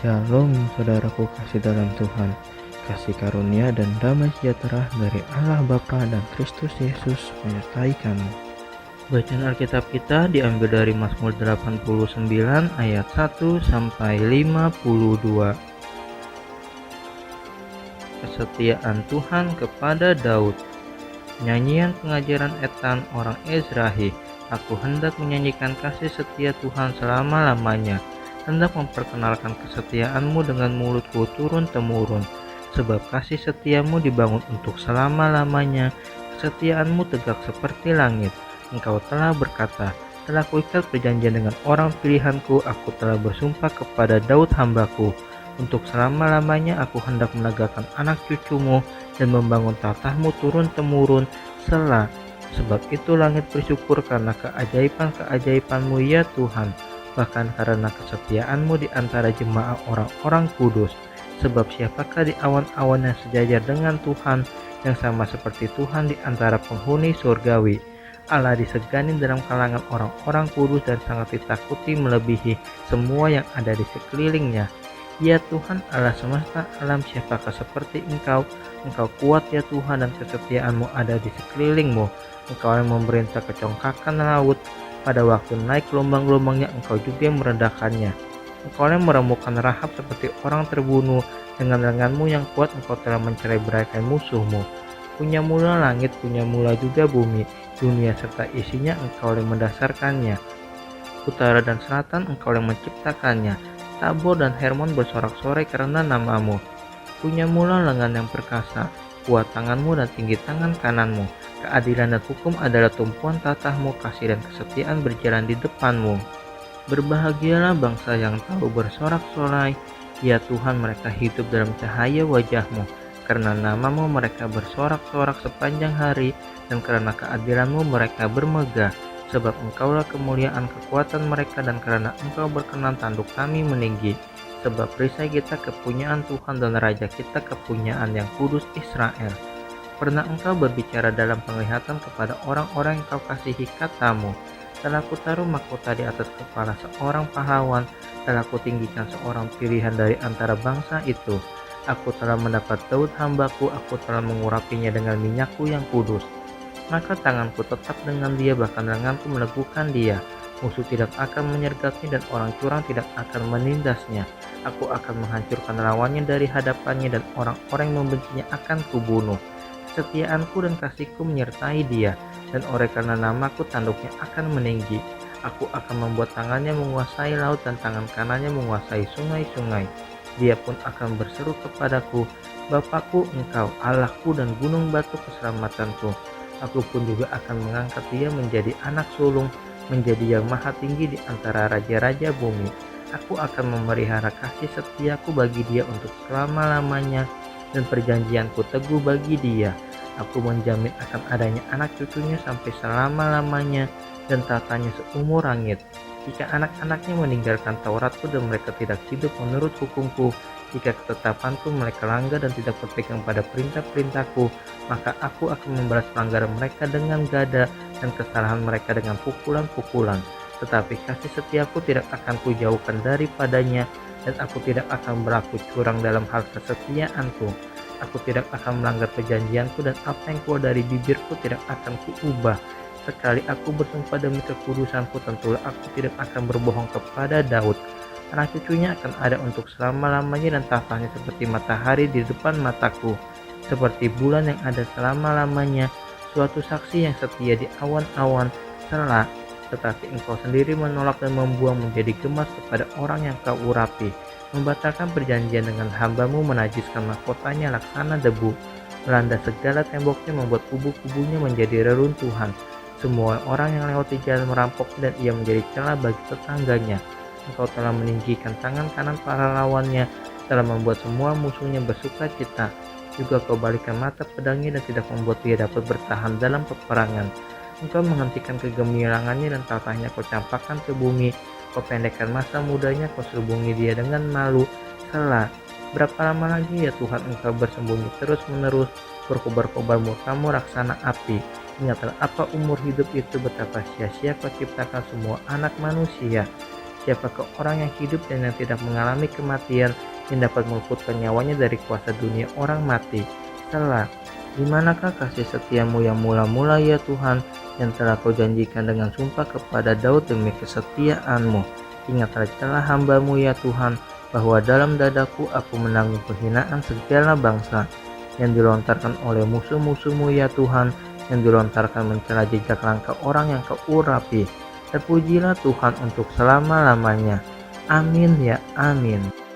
Shalom saudaraku kasih dalam Tuhan, kasih karunia dan damai sejahtera dari Allah Bapa dan Kristus Yesus menyertai kamu. Bacaan Alkitab kita diambil dari Mazmur 89 ayat 1 sampai 52. Kesetiaan Tuhan kepada Daud. Nyanyian pengajaran Etan orang Ezrahi. Aku hendak menyanyikan kasih setia Tuhan selama-lamanya, hendak memperkenalkan kesetiaanmu dengan mulutku turun-temurun. Sebab kasih setiamu dibangun untuk selama-lamanya, kesetiaanmu tegak seperti langit. Engkau telah berkata, telah kuikat perjanjian dengan orang pilihanku, aku telah bersumpah kepada Daud hambaku. Untuk selama-lamanya aku hendak menegakkan anak cucumu dan membangun tatahmu turun-temurun. Selah. Sebab itu langit bersyukur karena keajaiban-keajaibanmu ya Tuhan, bahkan karena kesetiaanmu di antara jemaah orang-orang kudus. Sebab siapakah di awan-awan yang sejajar dengan Tuhan, yang sama seperti Tuhan di antara penghuni surgawi. Allah disegani dalam kalangan orang-orang kudus dan sangat ditakuti melebihi semua yang ada di sekelilingnya. Ya Tuhan Allah semesta alam, siapakah seperti Engkau? Engkau kuat ya Tuhan, dan kesetiaanmu ada di sekelilingmu. Engkau yang memerintah kecongkakan laut, pada waktu naik gelombang-gelombangnya Engkau juga yang merendahkannya. Engkau yang meremukkan Rahab seperti orang terbunuh, dengan lenganmu yang kuat Engkau telah mencerai-beraikan musuhmu. Punya mula langit, punya mula juga bumi, dunia serta isinya Engkau yang mendasarkannya. Utara dan selatan Engkau yang menciptakannya. Tabor dan Hermon bersorak-sorai karena namamu. Punya mula lengan yang perkasa, kuat tanganmu dan tinggi tangan kananmu. Keadilan dan hukum adalah tumpuan tatahmu, kasih dan kesetiaan berjalan di depanmu. Berbahagialah bangsa yang tahu bersorak-sorai, ya Tuhan mereka hidup dalam cahaya wajahmu. Karena namamu mereka bersorak-sorak sepanjang hari, dan karena keadilanmu mereka bermegah. Sebab engkaulah kemuliaan kekuatan mereka, dan karena engkau berkenan tanduk kami meninggi. Sebab perisai kita kepunyaan Tuhan, dan raja kita kepunyaan yang kudus Israel. Pernah engkau berbicara dalam penglihatan kepada orang-orang yang kau kasihi katamu, telah kutaruh mahkota di atas kepala seorang pahlawan, telah kutinggikan seorang pilihan dari antara bangsa itu. Aku telah mendapat Daud hambaku, aku telah mengurapinya dengan minyakku yang kudus. Maka tanganku tetap dengan dia, bahkan lenganku meneguhkan dia. Musuh tidak akan menyergapnya dan orang curang tidak akan menindasnya. Aku akan menghancurkan lawannya dari hadapannya, dan orang-orang yang membencinya akan kubunuh. Kesetiaanku dan kasihku menyertai dia, dan oleh karena namaku tanduknya akan meninggi. Aku akan membuat tangannya menguasai laut dan tangan kanannya menguasai sungai-sungai. Dia pun akan berseru kepadaku, Bapakku Engkau, Allahku dan gunung batu keselamatanku. Aku pun juga akan mengangkat dia menjadi anak sulung, menjadi yang maha tinggi di antara raja-raja bumi. Aku akan memelihara kasih setiaku bagi dia untuk selama-lamanya, dan perjanjianku teguh bagi dia. Aku menjamin akan adanya anak cucunya sampai selama-lamanya, dan tatanya seumur langit. Jika anak-anaknya meninggalkan Tauratku dan mereka tidak hidup menurut hukumku, jika ketetapanku mereka langgar dan tidak berpegang pada perintah-perintahku, maka aku akan membalas pelanggaran mereka dengan gada dan kesalahan mereka dengan pukulan-pukulan. Tetapi kasih setiaku tidak akan kujauhkan daripadanya, dan aku tidak akan berlaku curang dalam hal kesetiaanku. Aku tidak akan melanggar perjanjianku, dan apa yang keluar dari bibirku tidak akan kuubah. Sekali aku bersumpah demi kekudusanku, tentulah aku tidak akan berbohong kepada Daud. Anak cucunya akan ada untuk selama-lamanya, dan tahtanya seperti matahari di depan mataku, seperti bulan yang ada selama-lamanya, suatu saksi yang setia di awan-awan. Selah. Tetapi engkau sendiri menolak dan membuang menjadi gemas kepada orang yang kau urapi, membatalkan perjanjian dengan hambamu, menajiskan mahkotanya laksana debu, melanda segala temboknya, membuat kubu-kubunya menjadi reruntuhan. Semua orang yang lewat di jalan merampok, dan ia menjadi celah bagi tetangganya. Engkau telah meninggikan tangan kanan para lawannya, telah membuat semua musuhnya bersuka cita. Juga kau balikkan mata pedangnya dan tidak membuat dia dapat bertahan dalam peperangan. Engkau menghentikan kegemilangannya dan tatahnya kau campakkan ke bumi. Kau pendekkan masa mudanya, kau selubungi dia dengan malu. Selah. Berapa lama lagi ya Tuhan engkau bersembunyi terus-menerus, berkobar-kobar murkamu raksana api. Ingatlah apa umur hidup itu, betapa sia-sia kau ciptakan semua anak manusia. Siapakah orang yang hidup dan yang tidak mengalami kematian, yang dapat meluputkan nyawanya dari kuasa dunia orang mati? Selah, di manakah kasih setiamu yang mula-mula ya Tuhan, yang telah kau janjikan dengan sumpah kepada Daud demi kesetiaanmu? Ingatlah celah hamba-Mu ya Tuhan, bahwa dalam dadaku aku menanggung penghinaan segala bangsa, yang dilontarkan oleh musuh-musuh-Mu ya Tuhan, yang dilontarkan mencela jejak langkah orang yang kau urapi. Terpujilah Tuhan untuk selama-lamanya. Amin ya amin.